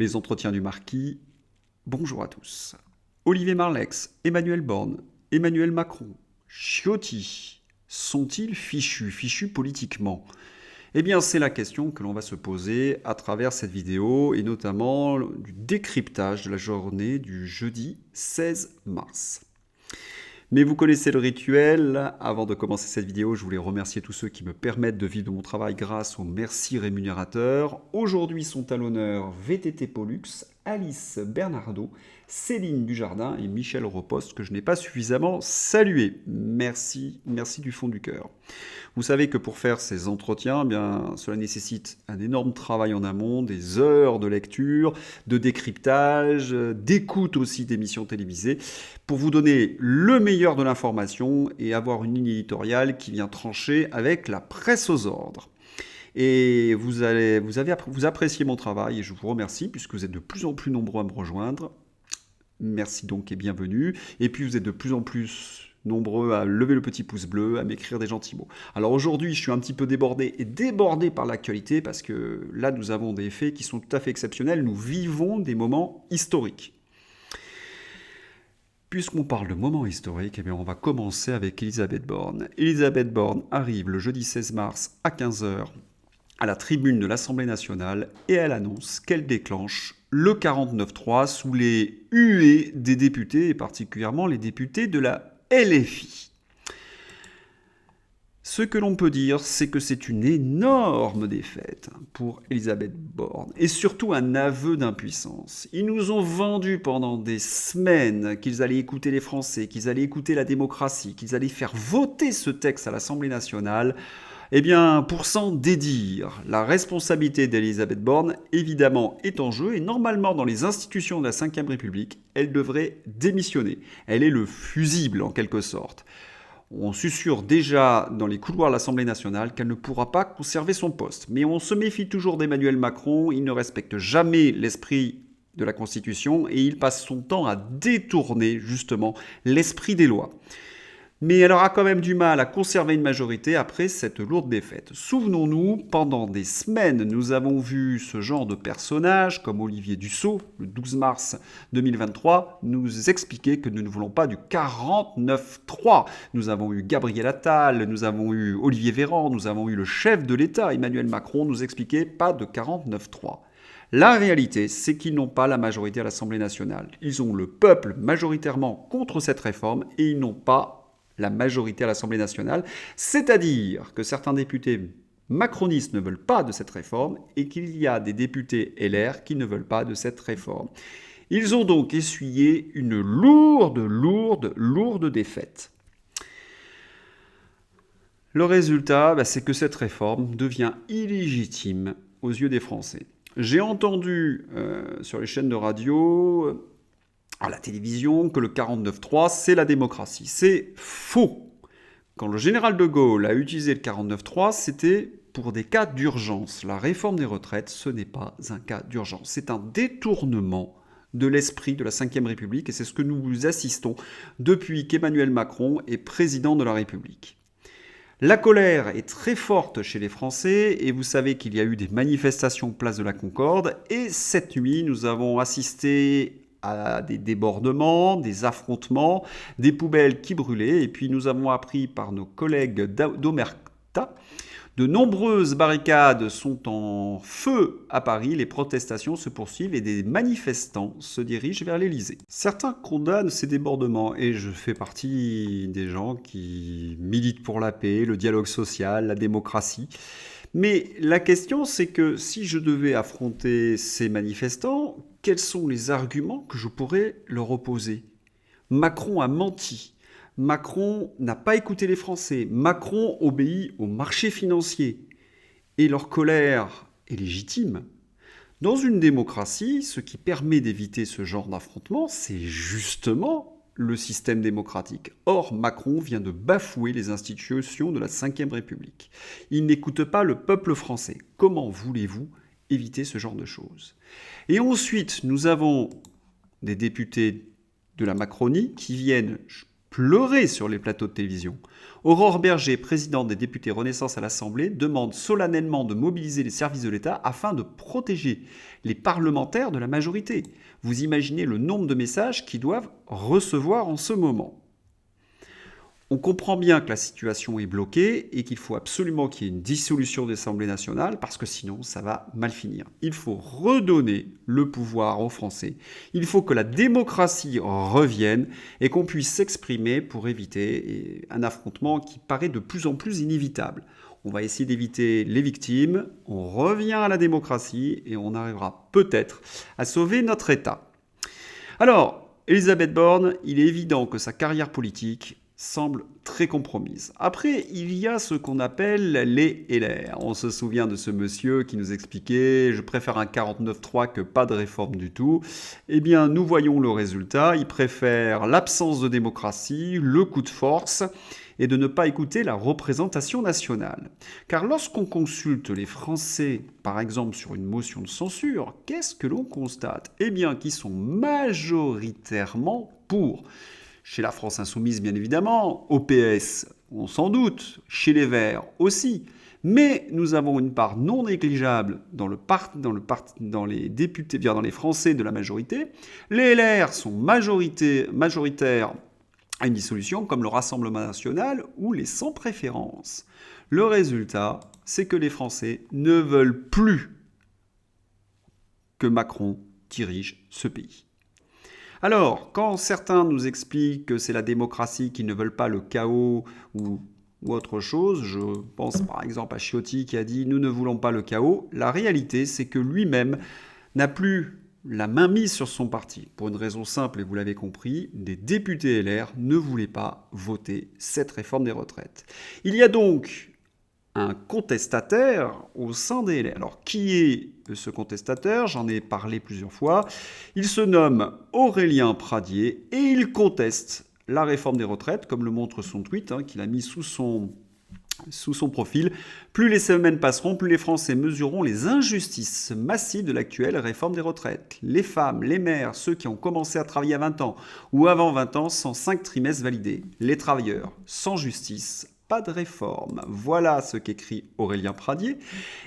Les entretiens du marquis. Bonjour à tous. Olivier Marleix, Emmanuel Borne, Emmanuel Macron, Ciotti, sont-ils fichus politiquement? Eh bien, c'est la question que l'on va se poser à travers cette vidéo et notamment du décryptage de la journée du jeudi 16 mars. Mais vous connaissez le rituel. Avant de commencer cette vidéo, je voulais remercier tous ceux qui me permettent de vivre de mon travail grâce aux merci rémunérateurs. Aujourd'hui sont à l'honneur VTT Pollux, Alice Bernardo, Céline Dujardin et Michel Repost, que je n'ai pas suffisamment salué. Merci du fond du cœur. Vous savez que pour faire ces entretiens, eh bien, cela nécessite un énorme travail en amont, des heures de lecture, de décryptage, d'écoute aussi d'émissions télévisées, pour vous donner le meilleur de l'information et avoir une ligne éditoriale qui vient trancher avec la presse aux ordres. Et vous appréciez mon travail et je vous remercie puisque vous êtes de plus en plus nombreux à me rejoindre. Merci donc et bienvenue. Et puis vous êtes de plus en plus nombreux à lever le petit pouce bleu, à m'écrire des gentils mots. Alors aujourd'hui, je suis un petit peu débordé par l'actualité parce que là, nous avons des faits qui sont tout à fait exceptionnels. Nous vivons des moments historiques. Puisqu'on parle de moments historiques, eh bien on va commencer avec Elisabeth Borne. Elisabeth Borne arrive le jeudi 16 mars à 15h à la tribune de l'Assemblée nationale et elle annonce qu'elle déclenche le 49.3 sous les huées des députés et particulièrement les députés de la LFI. Ce que l'on peut dire, c'est que c'est une énorme défaite pour Elisabeth Borne et surtout un aveu d'impuissance. Ils nous ont vendu pendant des semaines qu'ils allaient écouter les Français, qu'ils allaient écouter la démocratie, qu'ils allaient faire voter ce texte à l'Assemblée nationale. Eh bien, pour s'en dédire, la responsabilité d'Elisabeth Borne, évidemment, est en jeu et normalement, dans les institutions de la Ve République, elle devrait démissionner. Elle est le fusible, en quelque sorte. On susurre déjà dans les couloirs de l'Assemblée nationale qu'elle ne pourra pas conserver son poste. Mais on se méfie toujours d'Emmanuel Macron, il ne respecte jamais l'esprit de la Constitution et il passe son temps à détourner, justement, l'esprit des lois. Mais elle aura quand même du mal à conserver une majorité après cette lourde défaite. Souvenons-nous, pendant des semaines, nous avons vu ce genre de personnages, comme Olivier Dussopt, le 12 mars 2023, nous expliquer que nous ne voulons pas du 49.3. Nous avons eu Gabriel Attal, nous avons eu Olivier Véran, nous avons eu le chef de l'État, Emmanuel Macron, nous expliquer pas de 49.3. La réalité, c'est qu'ils n'ont pas la majorité à l'Assemblée nationale. Ils ont le peuple majoritairement contre cette réforme et ils n'ont pas la majorité à l'Assemblée nationale, c'est-à-dire que certains députés macronistes ne veulent pas de cette réforme et qu'il y a des députés LR qui ne veulent pas de cette réforme. Ils ont donc essuyé une lourde défaite. Le résultat, c'est que cette réforme devient illégitime aux yeux des Français. J'ai entendu sur les chaînes de radio, à la télévision, que le 49.3, c'est la démocratie. C'est faux. Quand le général de Gaulle a utilisé le 49.3, c'était pour des cas d'urgence. La réforme des retraites, ce n'est pas un cas d'urgence. C'est un détournement de l'esprit de la Ve République et c'est ce que nous assistons depuis qu'Emmanuel Macron est président de la République. La colère est très forte chez les Français et vous savez qu'il y a eu des manifestations place de la Concorde et cette nuit, nous avons assisté à des débordements, des affrontements, des poubelles qui brûlaient. Et puis nous avons appris par nos collègues d'Omerta, de nombreuses barricades sont en feu à Paris, les protestations se poursuivent et des manifestants se dirigent vers l'Élysée. Certains condamnent ces débordements et je fais partie des gens qui militent pour la paix, le dialogue social, la démocratie. Mais la question, c'est que si je devais affronter ces manifestants, quels sont les arguments que je pourrais leur opposer ? Macron a menti. Macron n'a pas écouté les Français. Macron obéit au marché financier. Et leur colère est légitime. Dans une démocratie, ce qui permet d'éviter ce genre d'affrontement, c'est justement le système démocratique. Or, Macron vient de bafouer les institutions de la Ve République. Il n'écoute pas le peuple français. Comment voulez-vous éviter ce genre de choses ? Et ensuite, nous avons des députés de la Macronie qui viennent pleurer sur les plateaux de télévision. Aurore Berger, présidente des députés Renaissance à l'Assemblée, demande solennellement de mobiliser les services de l'État afin de protéger les parlementaires de la majorité. Vous imaginez le nombre de messages qu'ils doivent recevoir en ce moment. On comprend bien que la situation est bloquée et qu'il faut absolument qu'il y ait une dissolution de l'Assemblée nationale parce que sinon ça va mal finir. Il faut redonner le pouvoir aux Français. Il faut que la démocratie revienne et qu'on puisse s'exprimer pour éviter un affrontement qui paraît de plus en plus inévitable. On va essayer d'éviter les victimes, on revient à la démocratie et on arrivera peut-être à sauver notre État. Alors, Elisabeth Borne, il est évident que sa carrière politique semble très compromise. Après, il y a ce qu'on appelle les LR. On se souvient de ce monsieur qui nous expliquait « je préfère un 49-3 que pas de réforme du tout ». Eh bien, nous voyons le résultat. Il préfère l'absence de démocratie, le coup de force et de ne pas écouter la représentation nationale. Car lorsqu'on consulte les Français, par exemple sur une motion de censure, qu'est-ce que l'on constate ? Eh bien, qu'ils sont majoritairement pour. Chez la France Insoumise, bien évidemment, au PS, on s'en doute, chez les Verts aussi. Mais nous avons une part non négligeable dans les députés, dans les Français de la majorité. Les LR sont majoritaires à une dissolution, comme le Rassemblement national ou les sans préférence. Le résultat, c'est que les Français ne veulent plus que Macron dirige ce pays. Alors, quand certains nous expliquent que c'est la démocratie qui ne veulent pas le chaos ou autre chose, je pense par exemple à Ciotti qui a dit « nous ne voulons pas le chaos », la réalité c'est que lui-même n'a plus la main mise sur son parti. Pour une raison simple, et vous l'avez compris, des députés LR ne voulaient pas voter cette réforme des retraites. Il y a donc un contestataire au sein des LR. Alors, qui est ce contestataire ? J'en ai parlé plusieurs fois. Il se nomme Aurélien Pradié et il conteste la réforme des retraites, comme le montre son tweet qu'il a mis sous son profil. Plus les semaines passeront, plus les Français mesureront les injustices massives de l'actuelle réforme des retraites. Les femmes, les mères, ceux qui ont commencé à travailler à 20 ans ou avant 20 ans sans 5 trimestres validés. Les travailleurs, sans justice, pas de réforme. Voilà ce qu'écrit Aurélien Pradié.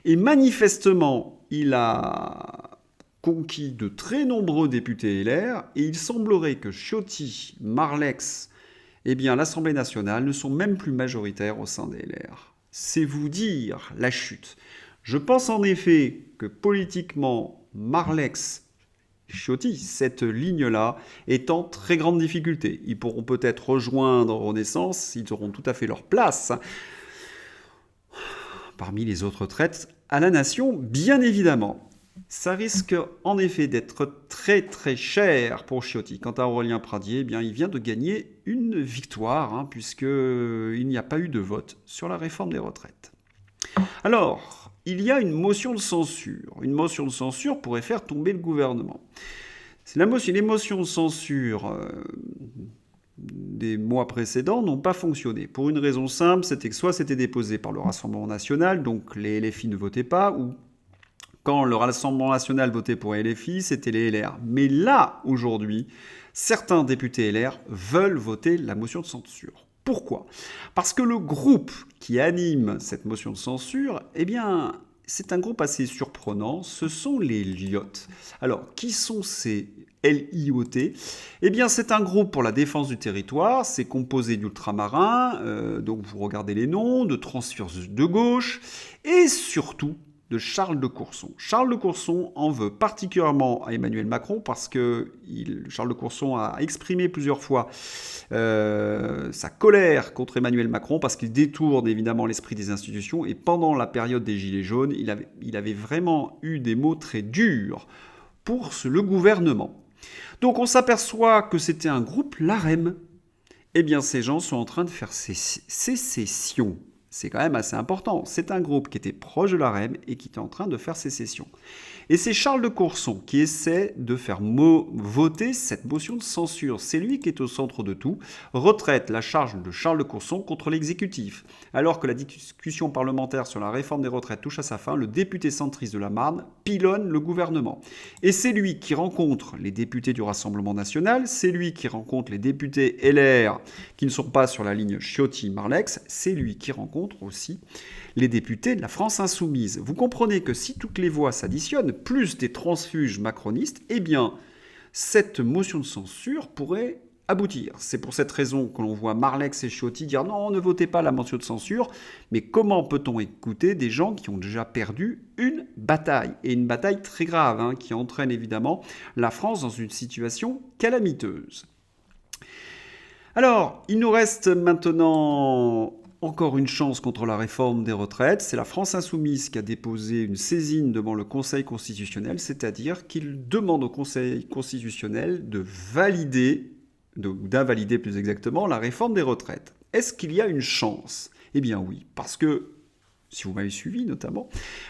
Et manifestement, il a conquis de très nombreux députés LR et il semblerait que Ciotti, Marlex, l'Assemblée nationale ne sont même plus majoritaires au sein des LR. C'est vous dire la chute. Je pense en effet que politiquement, Marlex, Ciotti, cette ligne-là est en très grande difficulté. Ils pourront peut-être rejoindre Renaissance, ils auront tout à fait leur place parmi les autres traites à la nation, bien évidemment. Ça risque en effet d'être très très cher pour Ciotti. Quant à Aurélien Pradié, il vient de gagner une victoire, puisqu'il n'y a pas eu de vote sur la réforme des retraites. Alors, il y a une motion de censure. Une motion de censure pourrait faire tomber le gouvernement. Les motions de censure des mois précédents n'ont pas fonctionné. Pour une raison simple, c'était que soit c'était déposé par le Rassemblement national, donc les LFI ne votaient pas, ou quand le Rassemblement national votait pour LFI, c'était les LR. Mais là, aujourd'hui, certains députés LR veulent voter la motion de censure. Pourquoi ? Parce que le groupe qui anime cette motion de censure, c'est un groupe assez surprenant, ce sont les LIOT. Alors, qui sont ces LIOT ? C'est un groupe pour la défense du territoire, c'est composé d'ultramarins, donc vous regardez les noms, de transfuges de gauche, et surtout de Charles de Courson. Charles de Courson en veut particulièrement à Emmanuel Macron parce que Charles de Courson a exprimé plusieurs fois sa colère contre Emmanuel Macron parce qu'il détourne évidemment l'esprit des institutions et pendant la période des Gilets jaunes, il avait vraiment eu des mots très durs pour le gouvernement. Donc on s'aperçoit que c'était un groupe LAREM. Ces gens sont en train de faire sécession. C'est quand même assez important. C'est un groupe qui était proche de la REM et qui était en train de faire sécession. Et c'est Charles de Courson qui essaie de faire voter cette motion de censure. C'est lui qui est au centre de tout. Retraite la charge de Charles de Courson contre l'exécutif. Alors que la discussion parlementaire sur la réforme des retraites touche à sa fin, le député centriste de la Marne pilonne le gouvernement. Et c'est lui qui rencontre les députés du Rassemblement national, c'est lui qui rencontre les députés LR qui ne sont pas sur la ligne Ciotti-Marlex, c'est lui qui rencontre aussi les députés de la France insoumise. Vous comprenez que si toutes les voix s'additionnent, plus des transfuges macronistes, eh bien, cette motion de censure pourrait aboutir. C'est pour cette raison que l'on voit Marlex et Ciotti dire non, ne votez pas la motion de censure, mais comment peut-on écouter des gens qui ont déjà perdu une bataille, et une bataille très grave, qui entraîne évidemment la France dans une situation calamiteuse. Alors, il nous reste maintenant encore une chance contre la réforme des retraites. C'est la France insoumise qui a déposé une saisine devant le Conseil constitutionnel, c'est-à-dire qu'il demande au Conseil constitutionnel de valider, d'invalider plus exactement, la réforme des retraites. Est-ce qu'il y a une chance ? Eh bien oui, parce que, si vous m'avez suivi notamment,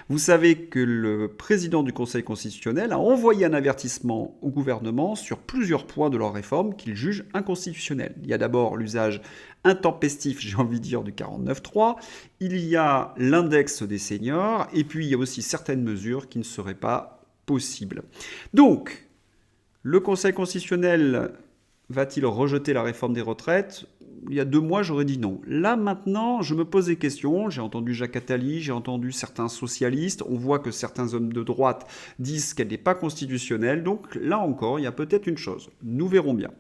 vous savez que le président du Conseil constitutionnel a envoyé un avertissement au gouvernement sur plusieurs points de leur réforme qu'il juge inconstitutionnels. Il y a d'abord l'usage intempestif, j'ai envie de dire, du 49.3, il y a l'index des seniors, et puis il y a aussi certaines mesures qui ne seraient pas possibles. Donc, le Conseil constitutionnel va-t-il rejeter la réforme des retraites ? Il y a 2 mois, j'aurais dit non. Là, maintenant, je me pose des questions. J'ai entendu Jacques Attali, j'ai entendu certains socialistes. On voit que certains hommes de droite disent qu'elle n'est pas constitutionnelle. Donc là encore, il y a peut-être une chose. Nous verrons bien.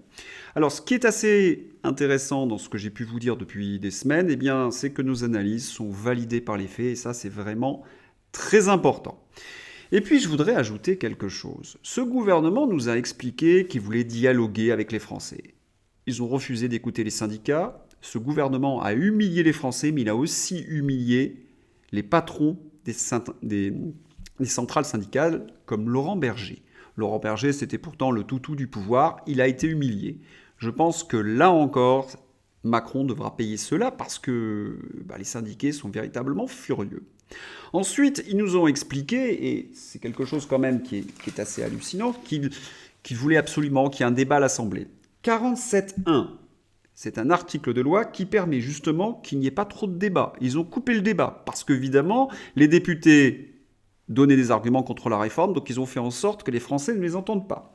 Alors, ce qui est assez intéressant dans ce que j'ai pu vous dire depuis des semaines, eh bien, c'est que nos analyses sont validées par les faits. Et ça, c'est vraiment très important. Et puis, je voudrais ajouter quelque chose. Ce gouvernement nous a expliqué qu'il voulait dialoguer avec les Français. Ils ont refusé d'écouter les syndicats. Ce gouvernement a humilié les Français, mais il a aussi humilié les patrons des centrales syndicales, comme Laurent Berger. Laurent Berger, c'était pourtant le toutou du pouvoir. Il a été humilié. Je pense que là encore, Macron devra payer cela parce que les syndiqués sont véritablement furieux. Ensuite, ils nous ont expliqué, et c'est quelque chose quand même qui est assez hallucinant, qu'ils voulaient absolument qu'il y ait un débat à l'Assemblée. 47.1, c'est un article de loi qui permet justement qu'il n'y ait pas trop de débat. Ils ont coupé le débat parce qu'évidemment, les députés donnaient des arguments contre la réforme, donc ils ont fait en sorte que les Français ne les entendent pas.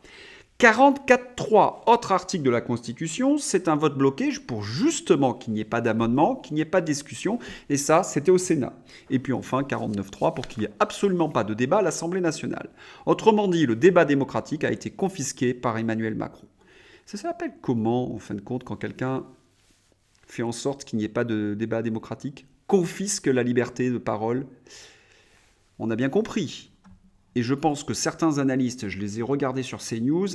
44.3, autre article de la Constitution, c'est un vote bloqué pour justement qu'il n'y ait pas d'amendement, qu'il n'y ait pas de discussion, et ça, c'était au Sénat. Et puis enfin, 49.3 pour qu'il n'y ait absolument pas de débat à l'Assemblée nationale. Autrement dit, le débat démocratique a été confisqué par Emmanuel Macron. Ça s'appelle comment, en fin de compte, quand quelqu'un fait en sorte qu'il n'y ait pas de débat démocratique, confisque la liberté de parole ? On a bien compris. Et je pense que certains analystes, je les ai regardés sur CNews,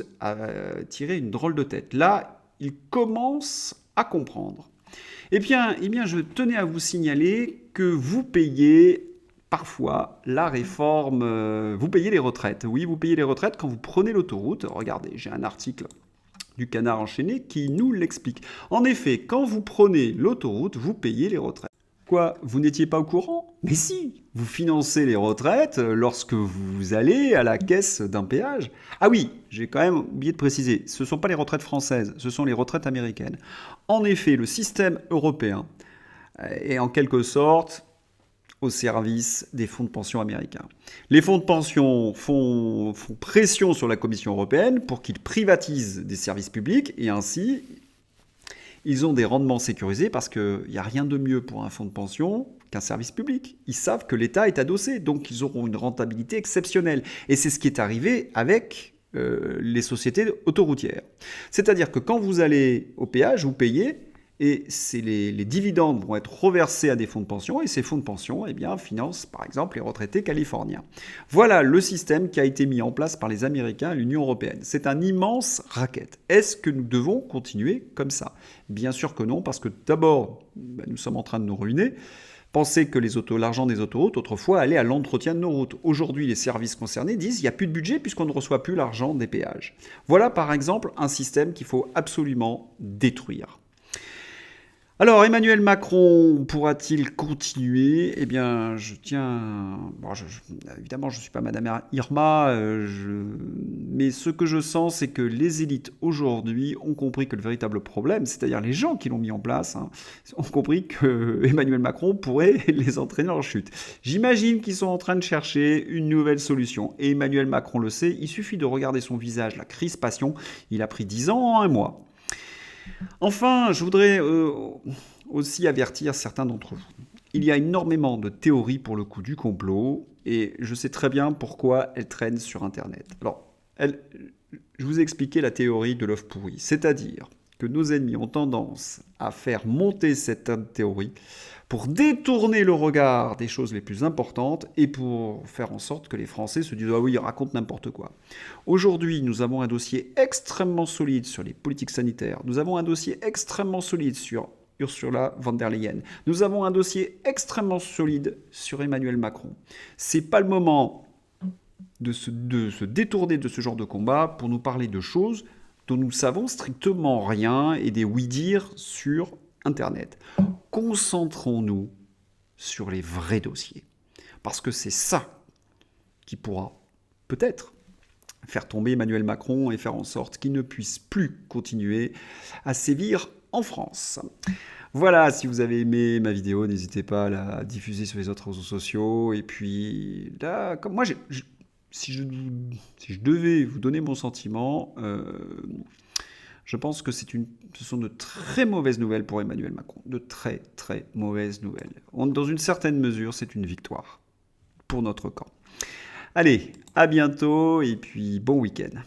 tiré une drôle de tête. Là, ils commencent à comprendre. Eh bien, je tenais à vous signaler que vous payez parfois la réforme, vous payez les retraites. Oui, vous payez les retraites quand vous prenez l'autoroute. Regardez, j'ai un article du Canard enchaîné qui nous l'explique. En effet, quand vous prenez l'autoroute, vous payez les retraites. Quoi, vous n'étiez pas au courant ? Mais si, vous financez les retraites lorsque vous allez à la caisse d'un péage. Ah oui, j'ai quand même oublié de préciser, ce ne sont pas les retraites françaises, ce sont les retraites américaines. En effet, le système européen est en quelque sorte au service des fonds de pension américains. Les fonds de pension font pression sur la Commission européenne pour qu'ils privatisent des services publics et ainsi ils ont des rendements sécurisés parce qu'il n'y a rien de mieux pour un fonds de pension qu'un service public. Ils savent que l'État est adossé, donc ils auront une rentabilité exceptionnelle. Et c'est ce qui est arrivé avec les sociétés autoroutières. C'est-à-dire que quand vous allez au péage, vous payez, et les dividendes vont être reversés à des fonds de pension, et ces fonds de pension financent par exemple les retraités californiens. Voilà le système qui a été mis en place par les Américains et l'Union européenne. C'est un immense racket. Est-ce que nous devons continuer comme ça ? Bien sûr que non, parce que d'abord, nous sommes en train de nous ruiner. Pensez que l'argent des autoroutes, autrefois, allait à l'entretien de nos routes. Aujourd'hui, les services concernés disent qu'il n'y a plus de budget puisqu'on ne reçoit plus l'argent des péages. Voilà par exemple un système qu'il faut absolument détruire. Alors, Emmanuel Macron pourra-t-il continuer? Eh bien, je tiens. Bon, évidemment, je ne suis pas Madame Irma, mais ce que je sens, c'est que les élites aujourd'hui ont compris que le véritable problème, c'est-à-dire les gens qui l'ont mis en place, hein, ont compris que Emmanuel Macron pourrait les entraîner en chute. J'imagine qu'ils sont en train de chercher une nouvelle solution. Et Emmanuel Macron le sait, il suffit de regarder son visage, la crispation. Il a pris 10 ans en un mois. Enfin, je voudrais aussi avertir certains d'entre vous. Il y a énormément de théories pour le coup du complot, et je sais très bien pourquoi elles traînent sur Internet. Alors, je vous ai expliqué la théorie de l'œuf pourri, c'est-à-dire que nos ennemis ont tendance à faire monter cette théorie pour détourner le regard des choses les plus importantes et pour faire en sorte que les Français se disent « Ah oui, ils racontent n'importe quoi ». Aujourd'hui, nous avons un dossier extrêmement solide sur les politiques sanitaires. Nous avons un dossier extrêmement solide sur Ursula von der Leyen. Nous avons un dossier extrêmement solide sur Emmanuel Macron. C'est pas le moment de se détourner de ce genre de combat pour nous parler de choses dont nous savons strictement rien et des oui-dire sur Internet. Concentrons-nous sur les vrais dossiers. Parce que c'est ça qui pourra peut-être faire tomber Emmanuel Macron et faire en sorte qu'il ne puisse plus continuer à sévir en France. Voilà, si vous avez aimé ma vidéo, n'hésitez pas à la diffuser sur les autres réseaux sociaux. Et puis là, comme moi, si je devais vous donner mon sentiment, je pense que ce sont de très mauvaises nouvelles pour Emmanuel Macron. De très, très mauvaises nouvelles. Dans une certaine mesure, c'est une victoire pour notre camp. Allez, à bientôt et puis bon week-end.